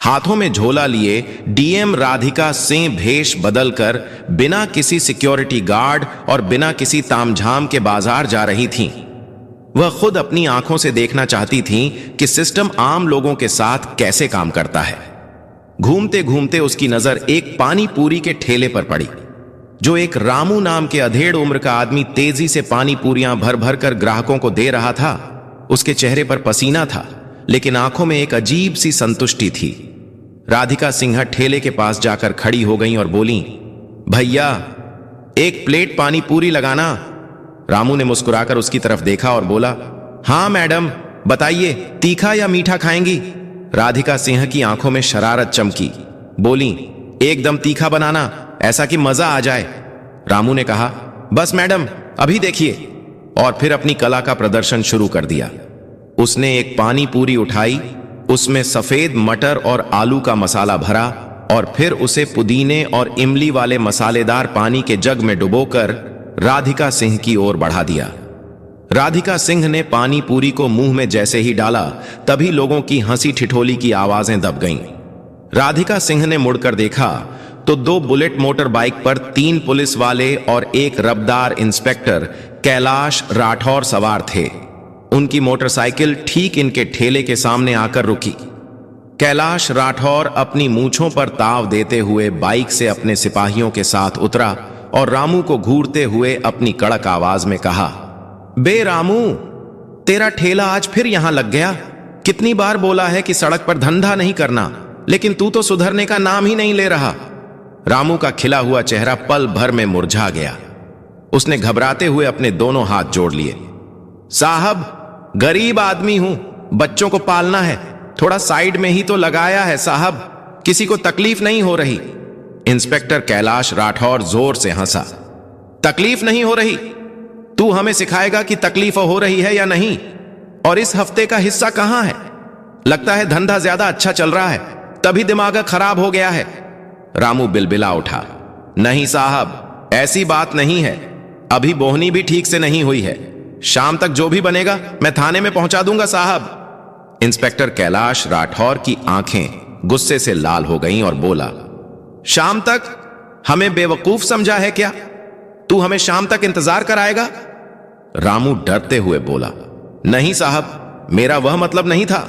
हाथों में झोला लिए डीएम राधिका सिंह भेष बदलकर बिना किसी सिक्योरिटी गार्ड और बिना किसी तामझाम के बाजार जा रही थीं। वह खुद अपनी आंखों से देखना चाहती थीं कि सिस्टम आम लोगों के साथ कैसे काम करता है। घूमते घूमते उसकी नजर एक पानी पूरी के ठेले पर पड़ी, जो एक रामू नाम के अधेड़ उम्र का आदमी तेजी से पानी पूरियां भर भर कर ग्राहकों को दे रहा था। उसके चेहरे पर पसीना था, लेकिन आंखों में एक अजीब सी संतुष्टि थी। राधिका सिंह ठेले के पास जाकर खड़ी हो गईं और बोली, भैया एक प्लेट पानी पूरी लगाना। रामू ने मुस्कुराकर उसकी तरफ देखा और बोला, हाँ मैडम बताइए, तीखा या मीठा खाएंगी? राधिका सिंह की आंखों में शरारत चमकी। बोली, एकदम तीखा बनाना, ऐसा कि मजा आ जाए। रामू ने कहा, बस मैडम अभी देखिए, और फिर अपनी कला का प्रदर्शन शुरू कर दिया। उसने एक पानी पूरी उठाई, उसमें सफेद मटर और आलू का मसाला भरा और फिर उसे पुदीने और इमली वाले मसालेदार पानी के जग में डुबोकर राधिका सिंह की ओर बढ़ा दिया। राधिका सिंह ने पानी पूरी को मुंह में जैसे ही डाला, तभी लोगों की हंसी ठिठोली की आवाजें दब गईं। राधिका सिंह ने मुड़कर देखा तो 2 बुलेट मोटर बाइक पर 3 पुलिस वाले और एक रबदार इंस्पेक्टर कैलाश राठौर सवार थे। उनकी मोटरसाइकिल ठीक इनके ठेले के सामने आकर रुकी। कैलाश राठौर अपनी मूंछों पर ताव देते हुए बाइक से अपने सिपाहियों के साथ उतरा और रामू को घूरते हुए अपनी कड़क आवाज में कहा, बे रामू, तेरा ठेला आज फिर यहां लग गया। कितनी बार बोला है कि सड़क पर धंधा नहीं करना, लेकिन तू तो सुधरने का नाम ही नहीं ले रहा। रामू का खिला हुआ चेहरा पल भर में मुरझा गया। उसने घबराते हुए अपने दोनों हाथ जोड़ लिए। साहब, गरीब आदमी हूं, बच्चों को पालना है, थोड़ा साइड में ही तो लगाया है साहब, किसी को तकलीफ नहीं हो रही। इंस्पेक्टर कैलाश राठौर जोर से हंसा। तकलीफ नहीं हो रही? तू हमें सिखाएगा कि तकलीफ हो रही है या नहीं? और इस हफ्ते का हिस्सा कहां है? लगता है धंधा ज्यादा अच्छा चल रहा है, तभी दिमाग खराब हो गया है। रामू बिलबिला उठा। नहीं साहब, ऐसी बात नहीं है, अभी बोहनी भी ठीक से नहीं हुई है। शाम तक जो भी बनेगा मैं थाने में पहुंचा दूंगा साहब। इंस्पेक्टर कैलाश राठौर की आंखें गुस्से से लाल हो गईं और बोला, शाम तक? हमें बेवकूफ समझा है क्या? तू हमें शाम तक इंतजार कराएगा? रामू डरते हुए बोला, नहीं साहब, मेरा वह मतलब नहीं था।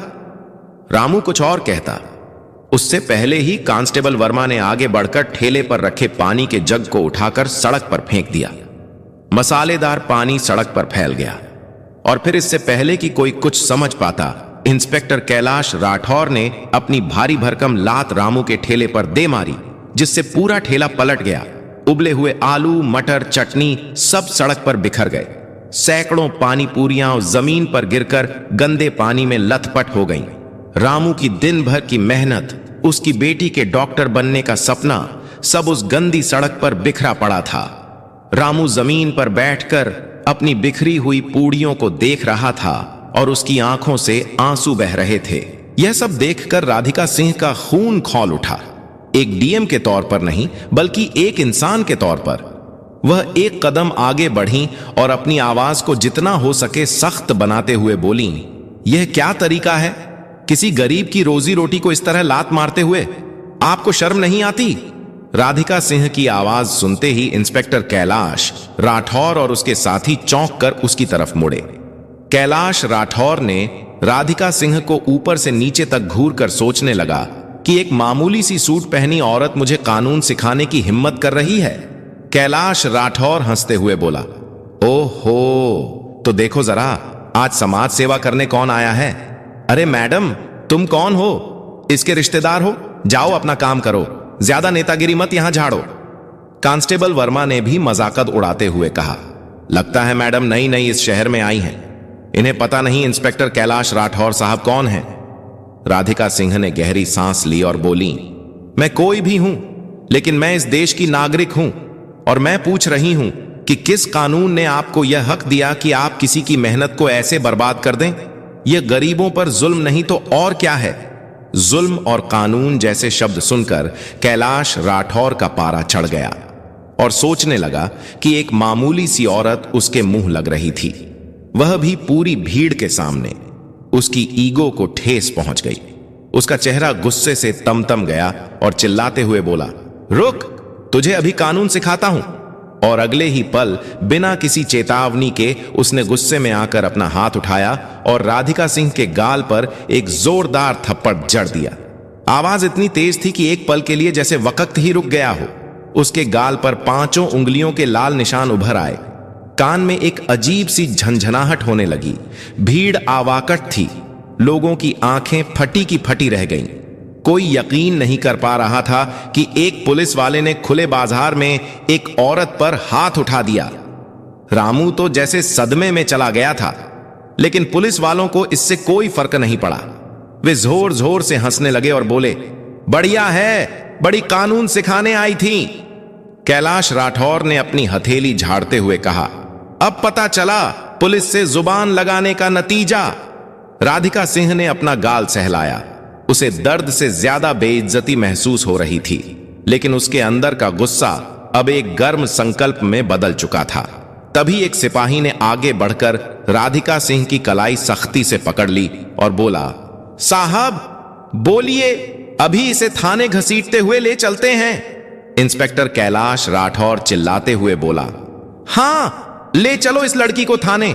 रामू कुछ और कहता, उससे पहले ही कांस्टेबल वर्मा ने आगे बढ़कर ठेले पर रखे पानी के जग को उठाकर सड़क पर फेंक दिया। मसालेदार पानी सड़क पर फैल गया और फिर इससे पहले कि कोई कुछ समझ पाता, इंस्पेक्टर कैलाश राठौर ने अपनी भारी भरकम लात रामू के ठेले पर दे मारी, जिससे पूरा ठेला पलट गया। उबले हुए आलू, मटर, चटनी सब सड़क पर बिखर गए। सैकड़ों पानी पूरियां जमीन पर गिरकर गंदे पानी में लथपथ हो गईं। रामू की दिन भर की मेहनत, उसकी बेटी के डॉक्टर बनने का सपना, सब उस गंदी सड़क पर बिखरा पड़ा था। रामू जमीन पर बैठकर अपनी बिखरी हुई पूड़ियों को देख रहा था और उसकी आंखों से आंसू बह रहे थे। यह सब देखकर राधिका सिंह का खून खौल उठा। एक डीएम के तौर पर नहीं, बल्कि एक इंसान के तौर पर वह एक कदम आगे बढ़ी और अपनी आवाज को जितना हो सके सख्त बनाते हुए बोली, यह क्या तरीका है किसी गरीब की रोजी रोटी को इस तरह लात मारते हुए? आपको शर्म नहीं आती? राधिका सिंह की आवाज सुनते ही इंस्पेक्टर कैलाश राठौर और उसके साथी चौंक कर उसकी तरफ मुड़े। कैलाश राठौर ने राधिका सिंह को ऊपर से नीचे तक घूर कर सोचने लगा कि एक मामूली सी सूट पहनी औरत मुझे कानून सिखाने की हिम्मत कर रही है। कैलाश राठौर हंसते हुए बोला, ओहो, तो देखो जरा आज समाज सेवा करने कौन आया है। अरे मैडम, तुम कौन हो? इसके रिश्तेदार हो? जाओ अपना काम करो, ज्यादा नेतागिरी मत यहां झाड़ो। कांस्टेबल वर्मा ने भी मजाकत उड़ाते हुए कहा, लगता है मैडम नई नई इस शहर में आई हैं, इन्हें पता नहीं इंस्पेक्टर कैलाश राठौर साहब कौन हैं। राधिका सिंह ने गहरी सांस ली और बोली, मैं कोई भी हूं, लेकिन मैं इस देश की नागरिक हूं और मैं पूछ रही हूं कि किस कानून ने आपको यह हक दिया कि आप किसी की मेहनत को ऐसे बर्बाद कर दें? यह गरीबों पर जुल्म नहीं तो और क्या है? जुल्म और कानून जैसे शब्द सुनकर कैलाश राठौर का पारा चढ़ गया और सोचने लगा कि एक मामूली सी औरत उसके मुंह लग रही थी, वह भी पूरी भीड़ के सामने। उसकी ईगो को ठेस पहुंच गई। उसका चेहरा गुस्से से तमतम गया और चिल्लाते हुए बोला, रुक, तुझे अभी कानून सिखाता हूं। और अगले ही पल बिना किसी चेतावनी के उसने गुस्से में आकर अपना हाथ उठाया और राधिका सिंह के गाल पर एक जोरदार थप्पड़ जड़ दिया। आवाज इतनी तेज थी कि एक पल के लिए जैसे वक्त ही रुक गया हो। उसके गाल पर 5 उंगलियों के लाल निशान उभर आए। कान में एक अजीब सी झंझनाहट होने लगी। भीड़ आवाकट थी। लोगों की आंखें फटी की फटी रह गईं। कोई यकीन नहीं कर पा रहा था कि एक पुलिस वाले ने खुले बाजार में एक औरत पर हाथ उठा दिया। रामू तो जैसे सदमे में चला गया था, लेकिन पुलिस वालों को इससे कोई फर्क नहीं पड़ा। वे जोर जोर से हंसने लगे और बोले, बढ़िया है, बड़ी कानून सिखाने आई थी। कैलाश राठौर ने अपनी हथेली झाड़ते हुए कहा, अब पता चला पुलिस से जुबान लगाने का नतीजा। राधिका सिंह ने अपना गाल सहलाया। उसे दर्द से ज्यादा बेइज्जती महसूस हो रही थी, लेकिन उसके अंदर का गुस्सा अब एक गर्म संकल्प में बदल चुका था। तभी एक सिपाही ने आगे बढ़कर राधिका सिंह की कलाई सख्ती से पकड़ ली और बोला, साहब बोलिए, अभी इसे थाने घसीटते हुए ले चलते हैं। इंस्पेक्टर कैलाश राठौर चिल्लाते हुए बोला, हां, ले चलो इस लड़की को थाने,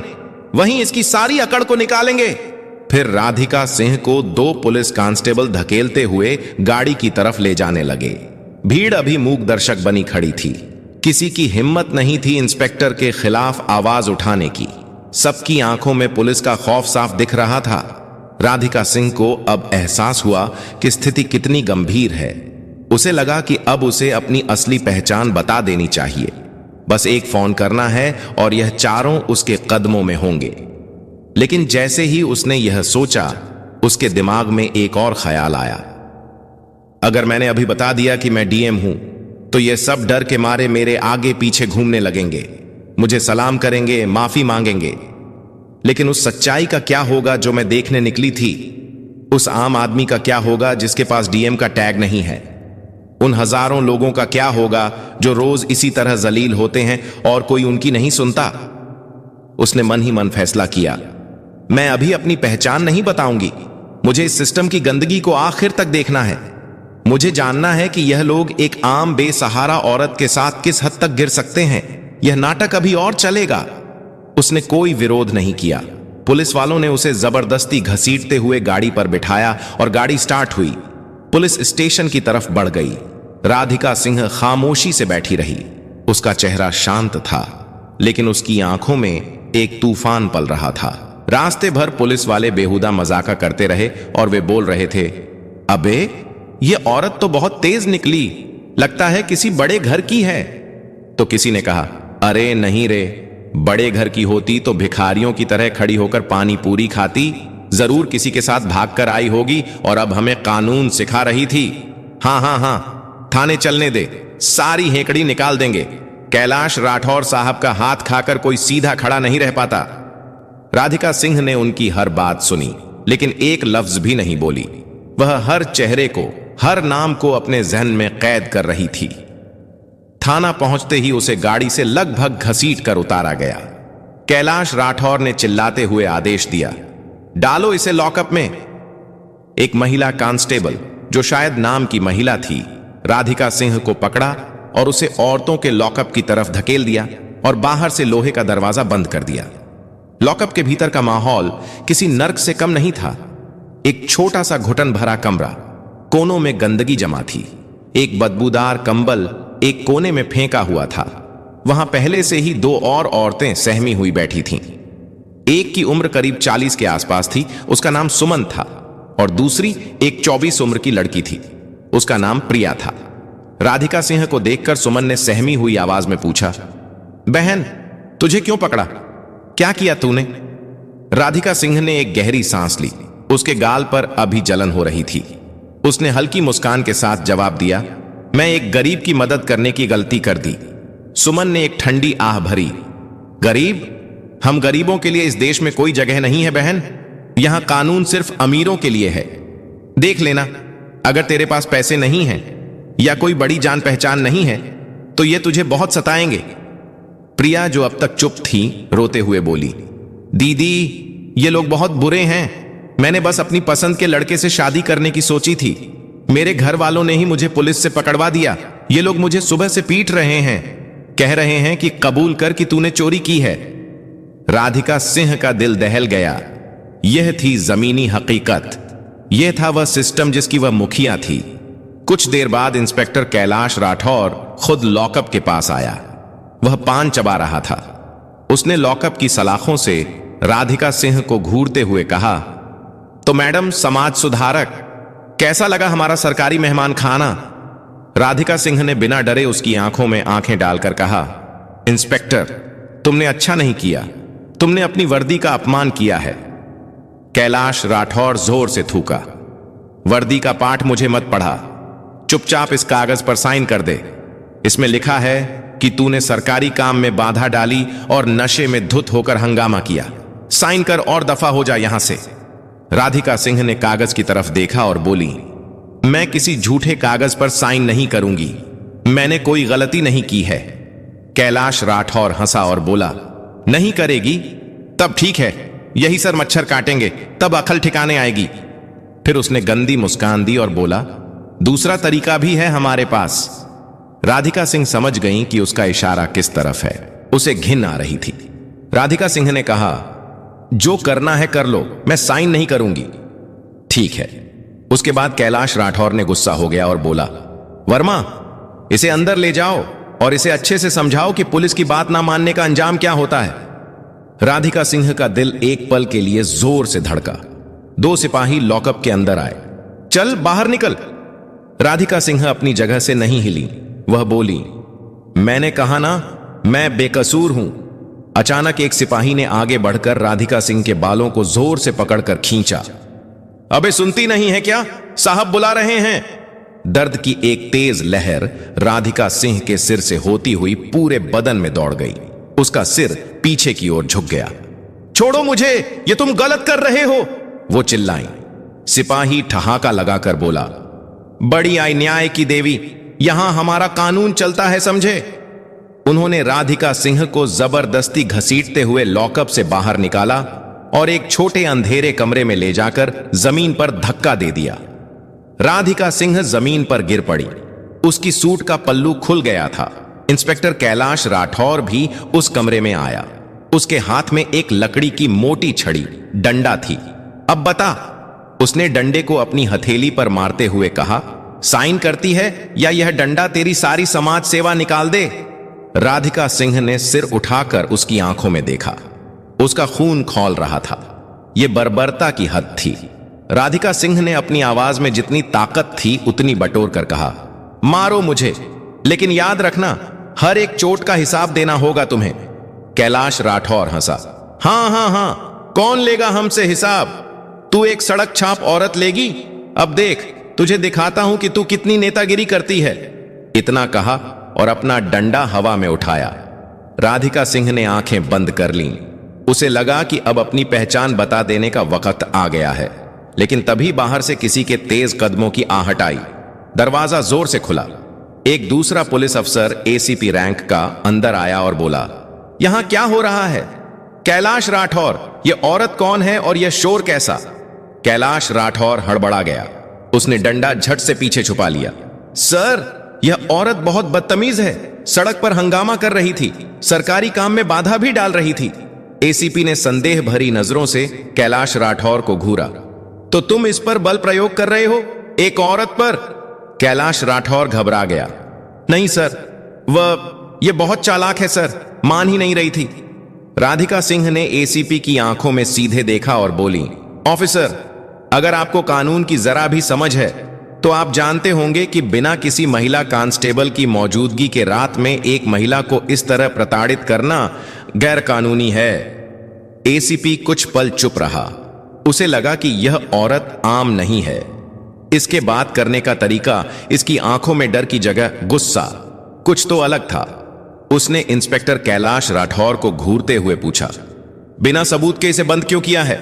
वहीं इसकी सारी अकड़ को निकालेंगे। फिर राधिका सिंह को 2 पुलिस कांस्टेबल धकेलते हुए गाड़ी की तरफ ले जाने लगे। भीड़ अभी मूक दर्शक बनी खड़ी थी। किसी की हिम्मत नहीं थी इंस्पेक्टर के खिलाफ आवाज उठाने की। सबकी आंखों में पुलिस का खौफ साफ दिख रहा था। राधिका सिंह को अब एहसास हुआ कि स्थिति कितनी गंभीर है। उसे लगा कि अब उसे अपनी असली पहचान बता देनी चाहिए। बस एक फोन करना है और यह चारों उसके कदमों में होंगे। लेकिन जैसे ही उसने यह सोचा, उसके दिमाग में एक और ख्याल आया। अगर मैंने अभी बता दिया कि मैं डीएम हूं, तो ये सब डर के मारे मेरे आगे पीछे घूमने लगेंगे, मुझे सलाम करेंगे, माफी मांगेंगे। लेकिन उस सच्चाई का क्या होगा जो मैं देखने निकली थी? उस आम आदमी का क्या होगा जिसके पास डीएम का टैग नहीं है? उन हजारों लोगों का क्या होगा जो रोज इसी तरह जलील होते हैं और कोई उनकी नहीं सुनता? उसने मन ही मन फैसला किया, मैं अभी अपनी पहचान नहीं बताऊंगी। मुझे इस सिस्टम की गंदगी को आखिर तक देखना है। मुझे जानना है कि यह लोग एक आम बेसहारा औरत के साथ किस हद तक गिर सकते हैं। यह नाटक अभी और चलेगा। उसने कोई विरोध नहीं किया। पुलिस वालों ने उसे जबरदस्ती घसीटते हुए गाड़ी पर बिठाया और गाड़ी स्टार्ट हुई। पुलिस स्टेशन की तरफ बढ़ गई। राधिका सिंह खामोशी से बैठी रही। उसका चेहरा शांत था, लेकिन उसकी आंखों में एक तूफान पल रहा था। रास्ते भर पुलिस वाले बेहुदा मजाका करते रहे और वे बोल रहे थे, अबे ये औरत तो बहुत तेज निकली, लगता है किसी बड़े घर की है। तो किसी ने कहा, अरे नहीं रे, बड़े घर की होती तो भिखारियों की तरह खड़ी होकर पानी पूरी खाती, जरूर किसी के साथ भागकर आई होगी और अब हमें कानून सिखा रही थी। हाँ हाँ हाँ, थाने चलने दे, सारी हेकड़ी निकाल देंगे। कैलाश राठौर साहब का हाथ खाकर कोई सीधा खड़ा नहीं रह पाता। राधिका सिंह ने उनकी हर बात सुनी, लेकिन एक लफ्ज भी नहीं बोली। वह हर चेहरे को, हर नाम को अपने जहन में कैद कर रही थी। थाना पहुंचते ही उसे गाड़ी से लगभग घसीट कर उतारा गया। कैलाश राठौर ने चिल्लाते हुए आदेश दिया, डालो इसे लॉकअप में। एक महिला कांस्टेबल, जो शायद नाम की महिला थी, राधिका सिंह को पकड़ा और उसे औरतों के लॉकअप की तरफ धकेल दिया और बाहर से लोहे का दरवाजा बंद कर दिया। लॉकअप के भीतर का माहौल किसी नर्क से कम नहीं था। एक छोटा सा घुटन भरा कमरा, कोनों में गंदगी जमा थी। एक बदबूदार कंबल एक कोने में फेंका हुआ था। वहां पहले से ही 2 और औरतें सहमी हुई बैठी थीं। एक की उम्र करीब 40 के आसपास थी, उसका नाम सुमन था, और दूसरी एक 24 उम्र की लड़की थी, उसका नाम प्रिया था। राधिका सिंह को देखकर सुमन ने सहमी हुई आवाज में पूछा, बहन तुझे क्यों पकड़ा, क्या किया तूने? राधिका सिंह ने एक गहरी सांस ली। उसके गाल पर अभी जलन हो रही थी। उसने हल्की मुस्कान के साथ जवाब दिया, मैं एक गरीब की मदद करने की गलती कर दी। सुमन ने एक ठंडी आह भरी, गरीब? हम गरीबों के लिए इस देश में कोई जगह नहीं है बहन। यहां कानून सिर्फ अमीरों के लिए है। देख लेना, अगर तेरे पास पैसे नहीं हैं या कोई बड़ी जान पहचान नहीं है तो ये तुझे बहुत सताएंगे। प्रिया, जो अब तक चुप थी, रोते हुए बोली, दीदी ये लोग बहुत बुरे हैं। मैंने बस अपनी पसंद के लड़के से शादी करने की सोची थी। मेरे घर वालों ने ही मुझे पुलिस से पकड़वा दिया। ये लोग मुझे सुबह से पीट रहे हैं, कह रहे हैं कि कबूल कर कि तूने चोरी की है। राधिका सिंह का दिल दहल गया। यह थी जमीनी हकीकत। यह था वह सिस्टम जिसकी वह मुखिया थी। कुछ देर बाद इंस्पेक्टर कैलाश राठौर खुद लॉकअप के पास आया। वह पान चबा रहा था। उसने लॉकअप की सलाखों से राधिका सिंह को घूरते हुए कहा, तो मैडम समाज सुधारक, कैसा लगा हमारा सरकारी मेहमान खाना? राधिका सिंह ने बिना डरे उसकी आंखों में आंखें डालकर कहा, इंस्पेक्टर, तुमने अच्छा नहीं किया। तुमने अपनी वर्दी का अपमान किया है। कैलाश राठौर जोर से थूका। वर्दी का पाठ मुझे मत पढ़ा। चुपचाप इस कागज पर साइन कर दे। इसमें लिखा है कि तूने सरकारी काम में बाधा डाली और नशे में धुत होकर हंगामा किया। साइन कर और दफा हो जा यहां से। राधिका सिंह ने कागज की तरफ देखा और बोली, मैं किसी झूठे कागज पर साइन नहीं करूंगी। मैंने कोई गलती नहीं की है। कैलाश राठौर हंसा और बोला, नहीं करेगी? तब ठीक है, यही सर मच्छर काटेंगे, तब अकल ठिकाने आएगी। फिर उसने गंदी मुस्कान दी और बोला, दूसरा तरीका भी है हमारे पास। राधिका सिंह समझ गई कि उसका इशारा किस तरफ है। उसे घिन आ रही थी। राधिका सिंह ने कहा, जो करना है कर लो, मैं साइन नहीं करूंगी। ठीक है। उसके बाद कैलाश राठौर ने गुस्सा हो गया और बोला, वर्मा, इसे अंदर ले जाओ और इसे अच्छे से समझाओ कि पुलिस की बात ना मानने का अंजाम क्या होता है। राधिका सिंह का दिल एक पल के लिए जोर से धड़का। 2 सिपाही लॉकअप के अंदर आए। चल बाहर निकल। राधिका सिंह अपनी जगह से नहीं हिली। वह बोली, मैंने कहा ना, मैं बेकसूर हूं। अचानक एक सिपाही ने आगे बढ़कर राधिका सिंह के बालों को जोर से पकड़कर खींचा। अबे सुनती नहीं है क्या? साहब बुला रहे हैं। दर्द की एक तेज लहर राधिका सिंह के सिर से होती हुई पूरे बदन में दौड़ गई। उसका सिर पीछे की ओर झुक गया। छोड़ो मुझे, ये तुम गलत कर रहे हो, वो चिल्लाई। सिपाही ठहाका लगाकर बोला, बड़ी आई न्याय की देवी, यहां हमारा कानून चलता है, समझे? उन्होंने राधिका सिंह को जबरदस्ती घसीटते हुए लॉकअप से बाहर निकाला और एक छोटे अंधेरे कमरे में ले जाकर जमीन पर धक्का दे दिया। राधिका सिंह जमीन पर गिर पड़ी। उसकी सूट का पल्लू खुल गया था। इंस्पेक्टर कैलाश राठौर भी उस कमरे में आया। उसके हाथ में एक लकड़ी की मोटी छड़ी, डंडा थी। अब बता, उसने डंडे को अपनी हथेली पर मारते हुए कहा, साइन करती है या यह डंडा तेरी सारी समाज सेवा निकाल दे? राधिका सिंह ने सिर उठाकर उसकी आंखों में देखा। उसका खून खौल रहा था। यह बर्बरता की हद थी। राधिका सिंह ने अपनी आवाज में जितनी ताकत थी उतनी बटोर कर कहा, मारो मुझे, लेकिन याद रखना, हर एक चोट का हिसाब देना होगा तुम्हें। कैलाश राठौर हंसा। हां हां हां, कौन लेगा हमसे हिसाब? तू एक सड़क छाप औरत लेगी? अब देख, तुझे दिखाता हूं कि तू कितनी नेतागिरी करती है। इतना कहा और अपना डंडा हवा में उठाया। राधिका सिंह ने आंखें बंद कर लीं। उसे लगा कि अब अपनी पहचान बता देने का वक्त आ गया है। लेकिन तभी बाहर से किसी के तेज कदमों की आहट आई। दरवाजा जोर से खुला। एक दूसरा पुलिस अफसर एसीपी रैंक का अंदर आया और बोला, यहां क्या हो रहा है? कैलाश राठौर, यह औरत कौन है और यह शोर कैसा? कैलाश राठौर हड़बड़ा गया। उसने डंडा झट से पीछे छुपा लिया। सर, यह औरत बहुत बदतमीज है। सड़क पर हंगामा कर रही थी, सरकारी काम में बाधा भी डाल रही थी। एसीपी ने संदेह भरी नजरों से कैलाश राठौर को घूरा। तो तुम इस पर बल प्रयोग कर रहे हो, एक औरत पर? कैलाश राठौर घबरा गया। नहीं सर, ये बहुत चालाक है सर, मान ही नहीं रही थी। राधिका सिंह ने एसीपी की आंखों में सीधे देखा और बोली, ऑफिसर, अगर आपको कानून की जरा भी समझ है तो आप जानते होंगे कि बिना किसी महिला कांस्टेबल की मौजूदगी के रात में एक महिला को इस तरह प्रताड़ित करना गैर कानूनी है। एसीपी कुछ पल चुप रहा। उसे लगा कि यह औरत आम नहीं है। इसके बात करने का तरीका, इसकी आंखों में डर की जगह गुस्सा, कुछ तो अलग था। उसने इंस्पेक्टर कैलाश राठौर को घूरते हुए पूछा, बिना सबूत के इसे बंद क्यों किया है?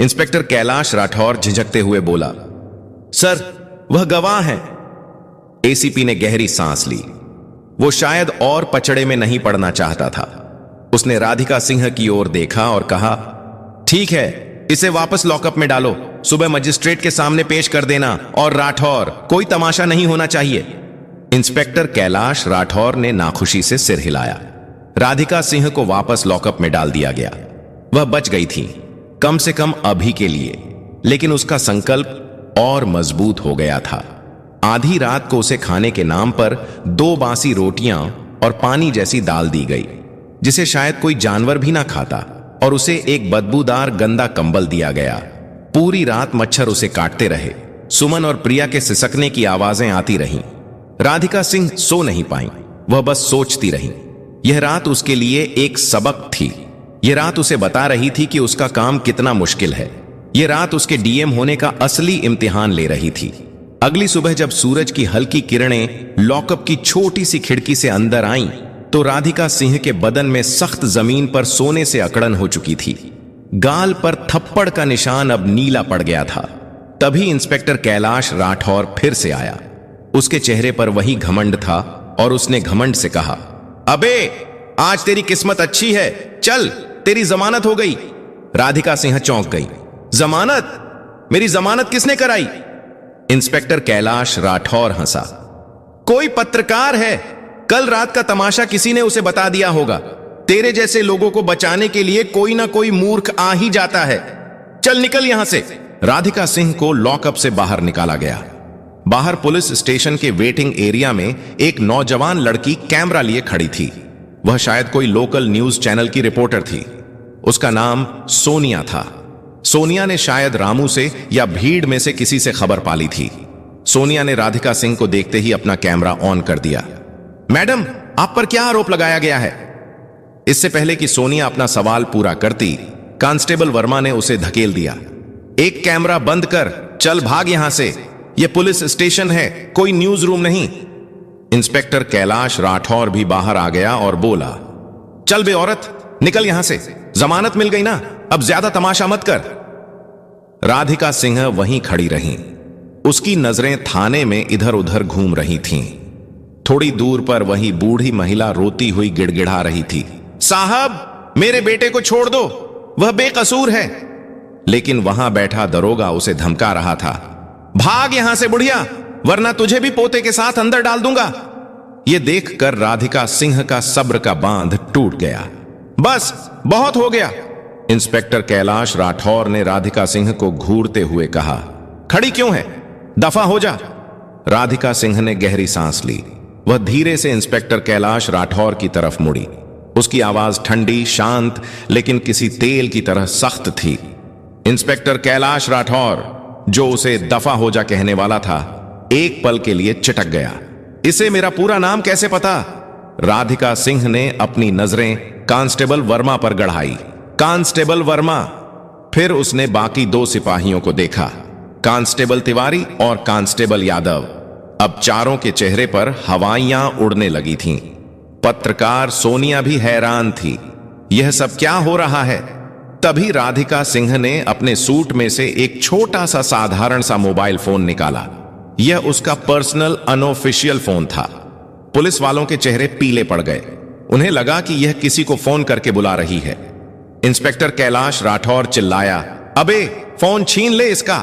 इंस्पेक्टर कैलाश राठौर झिझकते हुए बोला, सर, वह गवाह है। एसीपी ने गहरी सांस ली। वो शायद और पचड़े में नहीं पड़ना चाहता था। उसने राधिका सिंह की ओर देखा और कहा, ठीक है, इसे वापस लॉकअप में डालो, सुबह मजिस्ट्रेट के सामने पेश कर देना। और राठौर, कोई तमाशा नहीं होना चाहिए। इंस्पेक्टर कैलाश राठौर ने नाखुशी से सिर हिलाया। राधिका सिंह को वापस लॉकअप में डाल दिया गया। वह बच गई थी, कम से कम अभी के लिए, लेकिन उसका संकल्प और मजबूत हो गया था। आधी रात को उसे खाने के नाम पर 2 बासी रोटियां और पानी जैसी दाल दी गई, जिसे शायद कोई जानवर भी ना खाता, और उसे एक बदबूदार गंदा कंबल दिया गया। पूरी रात मच्छर उसे काटते रहे। सुमन और प्रिया के सिसकने की आवाजें आती रहीं। राधिका सिंह सो नहीं पाई, वह बस सोचती रही। यह रात उसके लिए एक सबक थी। यह रात उसे बता रही थी कि उसका काम कितना मुश्किल है। यह रात उसके डीएम होने का असली इम्तिहान ले रही थी। अगली सुबह जब सूरज की हल्की किरणें लॉकअप की छोटी सी खिड़की से अंदर आईं, तो राधिका सिंह के बदन में सख्त जमीन पर सोने से अकड़न हो चुकी थी। गाल पर थप्पड़ का निशान अब नीला पड़ गया था। तभी इंस्पेक्टर कैलाश राठौर फिर से आया। उसके चेहरे पर वही घमंड था और उसने घमंड से कहा, अबे आज तेरी किस्मत अच्छी है, चल तेरी जमानत हो गई। राधिका सिंह चौंक गई। जमानत? मेरी जमानत किसने कराई? इंस्पेक्टर कैलाश राठौर हंसा। कोई पत्रकार है, कल रात का तमाशा किसी ने उसे बता दिया होगा। तेरे जैसे लोगों को बचाने के लिए कोई ना कोई मूर्ख आ ही जाता है। चल निकल यहां से। राधिका सिंह को लॉकअप से बाहर निकाला गया। बाहर पुलिस स्टेशन के वेटिंग एरिया में एक नौजवान लड़की कैमरा लिए खड़ी थी। वह शायद कोई लोकल न्यूज चैनल की रिपोर्टर थी। उसका नाम सोनिया था। सोनिया ने शायद रामू से या भीड़ में से किसी से खबर पाली थी। सोनिया ने राधिका सिंह को देखते ही अपना कैमरा ऑन कर दिया। मैडम, आप पर क्या आरोप लगाया गया है? इससे पहले कि सोनिया अपना सवाल पूरा करती, कांस्टेबल वर्मा ने उसे धकेल दिया। एक कैमरा बंद कर, चल भाग यहां से। यह पुलिस स्टेशन है, कोई न्यूज रूम नहीं। इंस्पेक्टर कैलाश राठौर भी बाहर आ गया और बोला, चल बे औरत, निकल यहां से। जमानत मिल गई ना, अब ज्यादा तमाशा मत कर। राधिका सिंह वहीं खड़ी रहीं। उसकी नजरें थाने में इधर उधर घूम रही थीं। थोड़ी दूर पर वही बूढ़ी महिला रोती हुई गिड़गिड़ा रही थी, साहब मेरे बेटे को छोड़ दो, वह बेकसूर है। लेकिन वहां बैठा दरोगा उसे धमका रहा था, भाग यहां से बुढ़िया, वरना तुझे भी पोते के साथ अंदर डाल दूंगा। यह देखकर राधिका सिंह का सब्र का बांध टूट गया। बस बहुत हो गया। इंस्पेक्टर कैलाश राठौर ने राधिका सिंह को घूरते हुए कहा, खड़ी क्यों है, दफा हो जा। राधिका सिंह ने गहरी सांस ली। वह धीरे से इंस्पेक्टर कैलाश राठौर की तरफ मुड़ी। उसकी आवाज ठंडी, शांत, लेकिन किसी तेल की तरह सख्त थी। इंस्पेक्टर कैलाश राठौर, जो उसे दफा हो जा कहने वाला था, एक पल के लिए चिटक गया। इसे मेरा पूरा नाम कैसे पता? राधिका सिंह ने अपनी नजरें कांस्टेबल वर्मा पर गढ़ाई। कांस्टेबल वर्मा। फिर उसने बाकी 2 सिपाहियों को देखा, कांस्टेबल तिवारी और कांस्टेबल यादव। अब चारों के चेहरे पर हवाइयां उड़ने लगी थीं। पत्रकार सोनिया भी हैरान थी, यह सब क्या हो रहा है? तभी राधिका सिंह ने अपने सूट में से एक छोटा सा साधारण सा मोबाइल फोन निकाला। यह उसका पर्सनल अनऑफिशियल फोन था। पुलिस वालों के चेहरे पीले पड़ गए। उन्हें लगा कि यह किसी को फोन करके बुला रही है। इंस्पेक्टर कैलाश राठौर चिल्लाया, अबे फोन छीन ले इसका।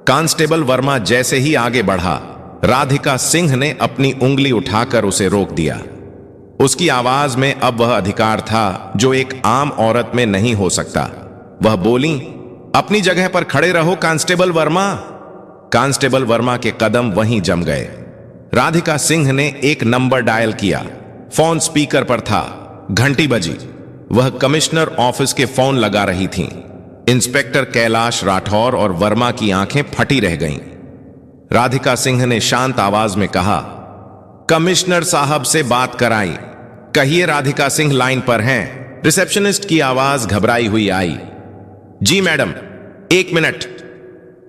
कांस्टेबल वर्मा जैसे ही आगे बढ़ा, राधिका सिंह ने अपनी उंगली उठाकर उसे रोक दिया। उसकी आवाज में अब वह अधिकार था जो एक आम औरत में नहीं हो सकता। वह बोली, अपनी जगह पर खड़े रहो कांस्टेबल वर्मा। कांस्टेबल वर्मा के कदम वहीं जम गए। राधिका सिंह ने एक नंबर डायल किया। फोन स्पीकर पर था। घंटी बजी। वह कमिश्नर ऑफिस के फोन लगा रही थीं। इंस्पेक्टर कैलाश राठौर और वर्मा की आंखें फटी रह गईं। राधिका सिंह ने शांत आवाज में कहा, कमिश्नर साहब से बात कराई। कहिए राधिका सिंह लाइन पर हैं। रिसेप्शनिस्ट की आवाज घबराई हुई आई। जी मैडम, 1 मिनट।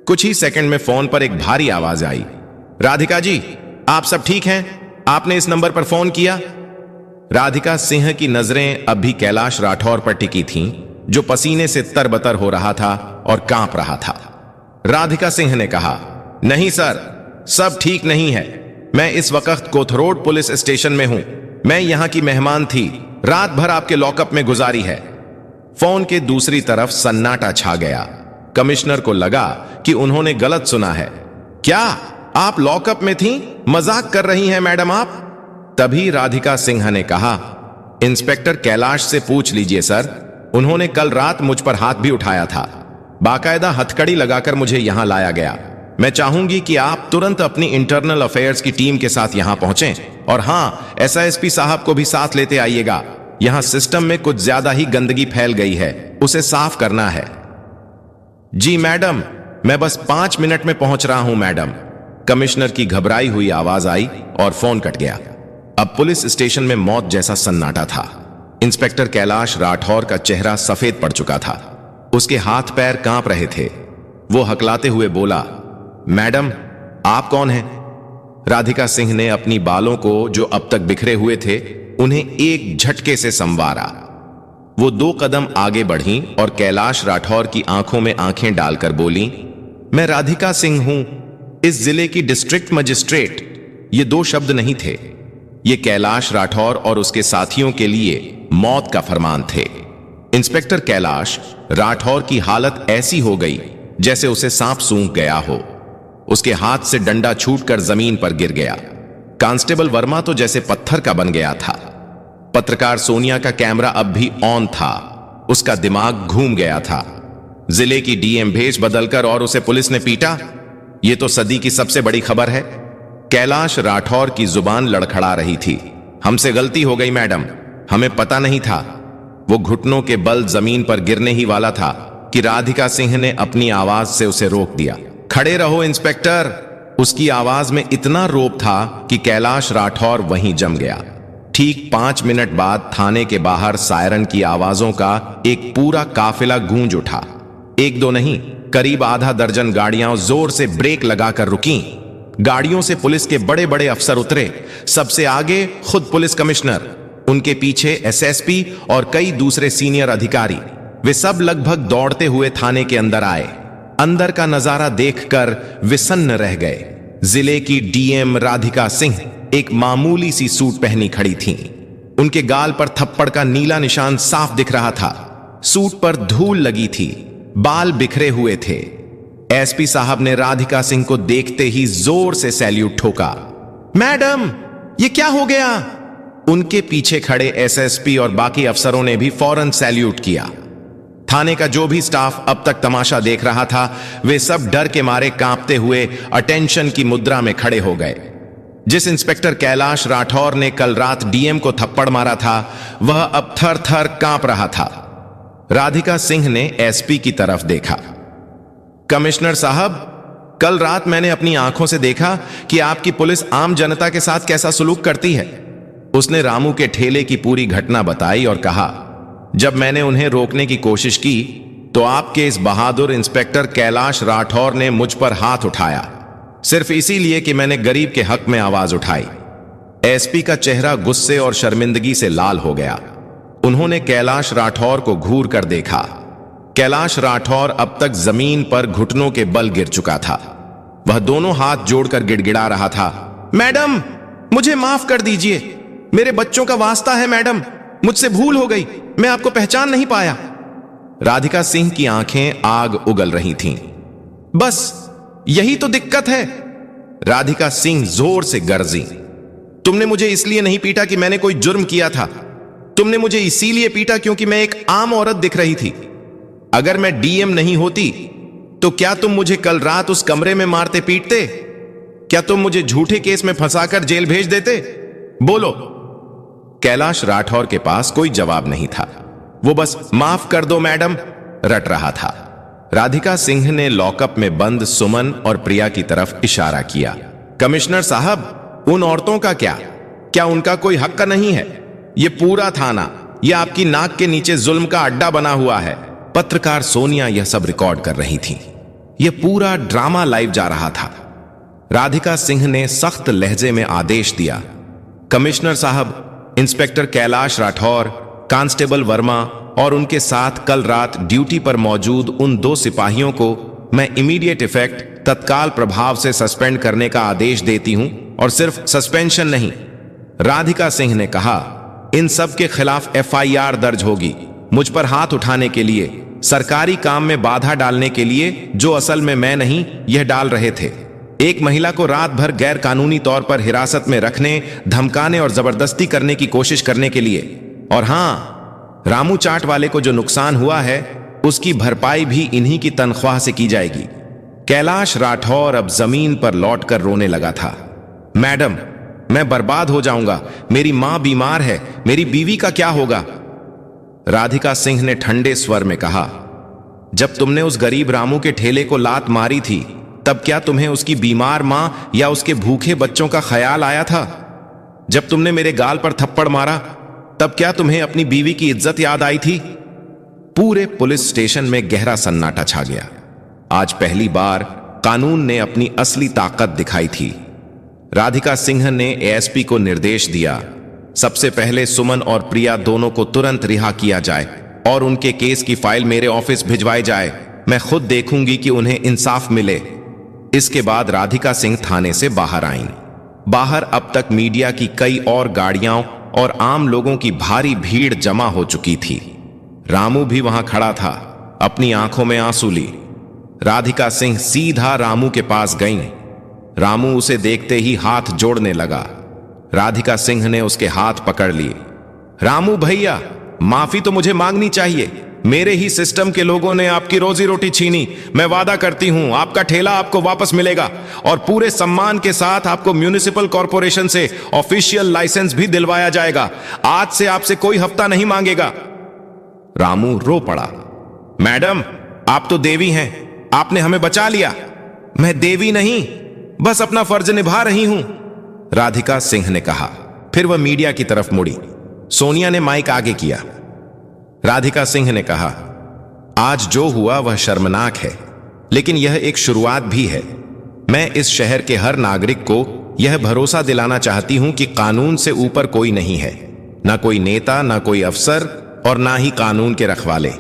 कुछ ही सेकंड में फोन पर एक भारी आवाज आई, राधिका जी, आप सब ठीक हैं? आपने इस नंबर पर फोन किया? राधिका सिंह की नजरें अब भी कैलाश राठौर पर टिकी थीं, जो पसीने से तरबतर हो रहा था और कांप रहा था। राधिका सिंह ने कहा, नहीं सर, सब ठीक नहीं है। मैं इस वक्त कोथरोड पुलिस स्टेशन में हूं। मैं यहां की मेहमान थी, रात भर आपके लॉकअप में गुजारी है। फोन के दूसरी तरफ सन्नाटा छा गया। कमिश्नर को लगा कि उन्होंने गलत सुना है। क्या आप लॉकअप में थीं? मजाक कर रही हैं मैडम आप? तभी राधिका सिन्हा ने कहा, इंस्पेक्टर कैलाश से पूछ लीजिए सर, उन्होंने कल रात मुझ पर हाथ भी उठाया था। बाकायदा हथकड़ी लगाकर मुझे यहां लाया गया। मैं चाहूंगी कि आप तुरंत अपनी इंटरनल अफेयर्स की टीम के साथ यहां पहुंचें, और हां, एसआईएसपी साहब को भी साथ लेते आइएगा। यहां सिस्टम में कुछ ज्यादा ही गंदगी फैल गई है, उसे साफ करना है। जी मैडम, मैं बस 5 मिनट में पहुंच रहा हूं मैडम। कमिश्नर की घबराई हुई आवाज आई और फोन कट गया। अब पुलिस स्टेशन में मौत जैसा सन्नाटा था। इंस्पेक्टर कैलाश राठौर का चेहरा सफेद पड़ चुका था। उसके हाथ पैर कांप रहे थे। वो हकलाते हुए बोला, मैडम आप कौन हैं? राधिका सिंह ने अपनी बालों को, जो अब तक बिखरे हुए थे, उन्हें एक झटके से संवारा। वो 2 कदम आगे बढ़ी और कैलाश राठौर की आंखों में आंखें डालकर बोली, मैं राधिका सिंह हूं, इस जिले की डिस्ट्रिक्ट मजिस्ट्रेट। ये 2 शब्द नहीं थे, ये कैलाश राठौर और उसके साथियों के लिए मौत का फरमान थे। इंस्पेक्टर कैलाश राठौर की हालत ऐसी हो गई जैसे उसे सांप सूंघ गया हो। उसके हाथ से डंडा छूटकर जमीन पर गिर गया। कांस्टेबल वर्मा तो जैसे पत्थर का बन गया था। पत्रकार सोनिया का कैमरा अब भी ऑन था। उसका दिमाग घूम गया था। जिले की डीएम भेष बदलकर और उसे पुलिस ने पीटा, यह तो सदी की सबसे बड़ी खबर है। कैलाश राठौर की जुबान लड़खड़ा रही थी। हमसे गलती हो गई मैडम, हमें पता नहीं था। वो घुटनों के बल जमीन पर गिरने ही वाला था कि राधिका सिंह ने अपनी आवाज से उसे रोक दिया। खड़े रहो इंस्पेक्टर। उसकी आवाज में इतना रोब था कि कैलाश राठौर वहीं जम गया। ठीक 5 मिनट बाद थाने के बाहर सायरन की आवाजों का एक पूरा काफिला गूंज उठा। 1-2 नहीं, करीब आधा दर्जन गाड़ियां जोर से ब्रेक लगाकर रुकीं। गाड़ियों से पुलिस के बड़े बड़े अफसर उतरे। सबसे आगे खुद पुलिस कमिश्नर, उनके पीछे एसएसपी और कई दूसरे सीनियर अधिकारी। वे सब लगभग दौड़ते हुए थाने के अंदर आए। अंदर का नजारा देखकर विसन्न रह गए। जिले की डीएम राधिका सिंह एक मामूली सी सूट पहनी खड़ी थीं। उनके गाल पर थप्पड़ का नीला निशान साफ दिख रहा था। सूट पर धूल लगी थी, बाल बिखरे हुए थे। एसपी साहब ने राधिका सिंह को देखते ही जोर से सैल्यूट ठोका। मैडम, ये क्या हो गया? उनके पीछे खड़े एसएसपी और बाकी अफसरों ने भी फौरन सैल्यूट किया। थाने का जो भी स्टाफ अब तक तमाशा देख रहा था, वे सब डर के मारे कांपते हुए अटेंशन की मुद्रा में खड़े हो गए। जिस इंस्पेक्टर कैलाश राठौर ने कल रात डीएम को थप्पड़ मारा था, वह अब थर थर कांप रहा था। राधिका सिंह ने एसपी की तरफ देखा। कमिश्नर साहब, कल रात मैंने अपनी आंखों से देखा कि आपकी पुलिस आम जनता के साथ कैसा सुलूक करती है। उसने रामू के ठेले की पूरी घटना बताई और कहा, जब मैंने उन्हें रोकने की कोशिश की तो आपके इस बहादुर इंस्पेक्टर कैलाश राठौर ने मुझ पर हाथ उठाया, सिर्फ इसीलिए कि मैंने गरीब के हक में आवाज उठाई। एसपी का चेहरा गुस्से और शर्मिंदगी से लाल हो गया। उन्होंने कैलाश राठौर को घूर कर देखा। कैलाश राठौर अब तक जमीन पर घुटनों के बल गिर चुका था। वह दोनों हाथ जोड़कर गिड़गिड़ा रहा था, मैडम मुझे माफ कर दीजिए, मेरे बच्चों का वास्ता है मैडम, मुझसे भूल हो गई, मैं आपको पहचान नहीं पाया। राधिका सिंह की आंखें आग उगल रही थीं। बस यही तो दिक्कत है। राधिका सिंह जोर से गरजी, तुमने मुझे इसलिए नहीं पीटा कि मैंने कोई जुर्म किया था, तुमने मुझे इसीलिए पीटा क्योंकि मैं एक आम औरत दिख रही थी। अगर मैं डीएम नहीं होती तो क्या तुम मुझे कल रात उस कमरे में मारते पीटते? क्या तुम मुझे झूठे केस में फंसाकर जेल भेज देते? बोलो। कैलाश राठौर के पास कोई जवाब नहीं था। वो बस माफ कर दो मैडम रट रहा था। राधिका सिंह ने लॉकअप में बंद सुमन और प्रिया की तरफ इशारा किया। कमिश्नर साहब, उन औरतों का क्या उनका कोई हक नहीं है? ये पूरा थाना, ये आपकी नाक के नीचे जुल्म का अड्डा बना हुआ है। पत्रकार सोनिया यह सब रिकॉर्ड कर रही थी। यह पूरा ड्रामा लाइव जा रहा था। राधिका सिंह ने सख्त लहजे में आदेश दिया, कमिश्नर साहब, इंस्पेक्टर कैलाश राठौर, कांस्टेबल वर्मा और उनके साथ कल रात ड्यूटी पर मौजूद उन 2 सिपाहियों को मैं इमीडिएट इफेक्ट, तत्काल प्रभाव से सस्पेंड करने का आदेश देती हूं। और सिर्फ सस्पेंशन नहीं, राधिका सिंह ने कहा, इन सब के खिलाफ एफआईआर दर्ज होगी। मुझ पर हाथ उठाने के लिए, सरकारी काम में बाधा डालने के लिए, जो असल में मैं नहीं यह डाल रहे थे। एक महिला को रात भर गैर कानूनी तौर पर हिरासत में रखने, धमकाने और जबरदस्ती करने की कोशिश करने के लिए। और हां, रामू चाट वाले को जो नुकसान हुआ है उसकी भरपाई भी इन्हीं की तनख्वाह से की जाएगी। कैलाश राठौर अब जमीन पर लौटकर रोने लगा था। मैडम, मैं बर्बाद हो जाऊंगा, मेरी मां बीमार है, मेरी बीवी का क्या होगा? राधिका सिंह ने ठंडे स्वर में कहा, जब तुमने उस गरीब रामू के ठेले को लात मारी थी, तब क्या तुम्हें उसकी बीमार मां या उसके भूखे बच्चों का ख्याल आया था? जब तुमने मेरे गाल पर थप्पड़ मारा, तब क्या तुम्हें अपनी बीवी की इज्जत याद आई थी? पूरे पुलिस स्टेशन में गहरा सन्नाटा छा गया। आज पहली बार कानून ने अपनी असली ताकत दिखाई थी। राधिका सिंह ने एएसपी को निर्देश दिया, सबसे पहले सुमन और प्रिया दोनों को तुरंत रिहा किया जाए और उनके केस की फाइल मेरे ऑफिस भिजवाई जाए। मैं खुद देखूंगी कि उन्हें इंसाफ मिले। इसके बाद राधिका सिंह थाने से बाहर आईं। बाहर अब तक मीडिया की कई और गाड़ियां और आम लोगों की भारी भीड़ जमा हो चुकी थी। रामू भी वहां खड़ा था, अपनी आंखों में आंसू ली। राधिका सिंह सीधा रामू के पास गईं। रामू उसे देखते ही हाथ जोड़ने लगा। राधिका सिंह ने उसके हाथ पकड़ लिए। रामू भैया, माफी तो मुझे मांगनी चाहिए। मेरे ही सिस्टम के लोगों ने आपकी रोजी रोटी छीनी। मैं वादा करती हूं आपका ठेला आपको वापस मिलेगा और पूरे सम्मान के साथ आपको म्युनिसिपल कॉर्पोरेशन से ऑफिशियल लाइसेंस भी दिलवाया जाएगा। आज से आपसे कोई हफ्ता नहीं मांगेगा। रामू रो पड़ा। मैडम, आप तो देवी हैं, आपने हमें बचा लिया। मैं देवी नहीं, बस अपना फर्ज निभा रही हूं, राधिका सिंह ने कहा। फिर वह मीडिया की तरफ मुड़ी। सोनिया ने माइक आगे किया। राधिका सिंह ने कहा, आज जो हुआ वह शर्मनाक है, लेकिन यह एक शुरुआत भी है। मैं इस शहर के हर नागरिक को यह भरोसा दिलाना चाहती हूं कि कानून से ऊपर कोई नहीं है, ना कोई नेता, ना कोई अफसर और ना ही कानून के रखवाले।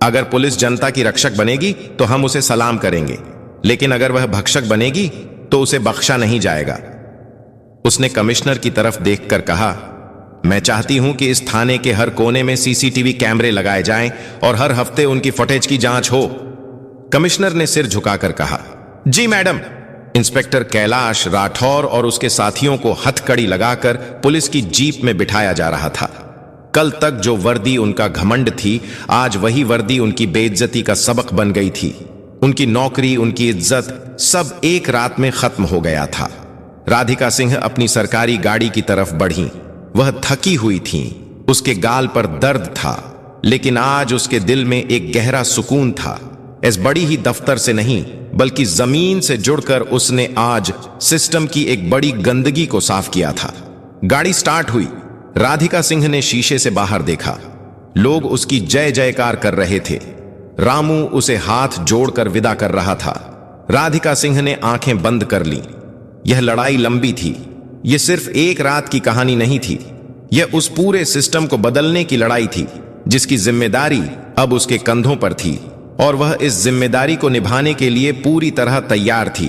अगर पुलिस जनता की रक्षक बनेगी तो हम उसे सलाम करेंगे, लेकिन अगर वह भक्षक बनेगी तो उसे बख्शा नहीं जाएगा। उसने कमिश्नर की तरफ देखकर कहा, मैं चाहती हूं कि इस थाने के हर कोने में सीसीटीवी कैमरे लगाए जाएं और हर हफ्ते उनकी फुटेज की जांच हो। कमिश्नर ने सिर झुकाकर कहा, जी मैडम। इंस्पेक्टर कैलाश राठौर और उसके साथियों को हथकड़ी लगाकर पुलिस की जीप में बिठाया जा रहा था। कल तक जो वर्दी उनका घमंड थी, आज वही वर्दी उनकी बेइज्जती का सबक बन गई थी। उनकी नौकरी, उनकी इज्जत, सब एक रात में खत्म हो गया था। राधिका सिंह अपनी सरकारी गाड़ी की तरफ बढ़ी। वह थकी हुई थी, उसके गाल पर दर्द था, लेकिन आज उसके दिल में एक गहरा सुकून था। इस बड़ी ही दफ्तर से नहीं, बल्कि जमीन से जुड़कर उसने आज सिस्टम की एक बड़ी गंदगी को साफ किया था। गाड़ी स्टार्ट हुई। राधिका सिंह ने शीशे से बाहर देखा। लोग उसकी जय जयकार कर रहे थे। रामू उसे हाथ जोड़कर विदा कर रहा था। राधिका सिंह ने आंखें बंद कर ली। यह लड़ाई लंबी थी। यह सिर्फ एक रात की कहानी नहीं थी। यह उस पूरे सिस्टम को बदलने की लड़ाई थी, जिसकी जिम्मेदारी अब उसके कंधों पर थी और वह इस जिम्मेदारी को निभाने के लिए पूरी तरह तैयार थी।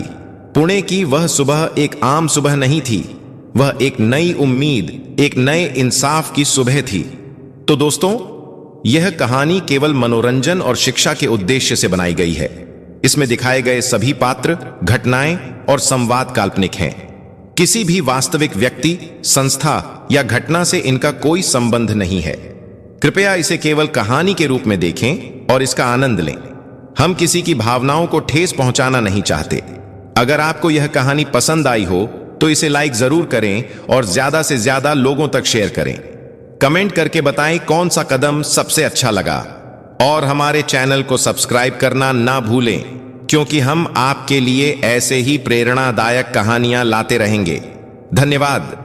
पुणे की वह सुबह एक आम सुबह नहीं थी। वह एक नई उम्मीद, एक नए इंसाफ की सुबह थी। तो दोस्तों, यह कहानी केवल मनोरंजन और शिक्षा के उद्देश्य से बनाई गई है। इसमें दिखाए गए सभी पात्र, घटनाएं और संवाद काल्पनिक हैं। किसी भी वास्तविक व्यक्ति, संस्था या घटना से इनका कोई संबंध नहीं है। कृपया इसे केवल कहानी के रूप में देखें और इसका आनंद लें। हम किसी की भावनाओं को ठेस पहुंचाना नहीं चाहते। अगर आपको यह कहानी पसंद आई हो तो इसे लाइक जरूर करें और ज्यादा से ज्यादा लोगों तक शेयर करें। कमेंट करके बताएं कौन सा कदम सबसे अच्छा लगा और हमारे चैनल को सब्सक्राइब करना ना भूलें, क्योंकि हम आपके लिए ऐसे ही प्रेरणादायक कहानियां लाते रहेंगे। धन्यवाद।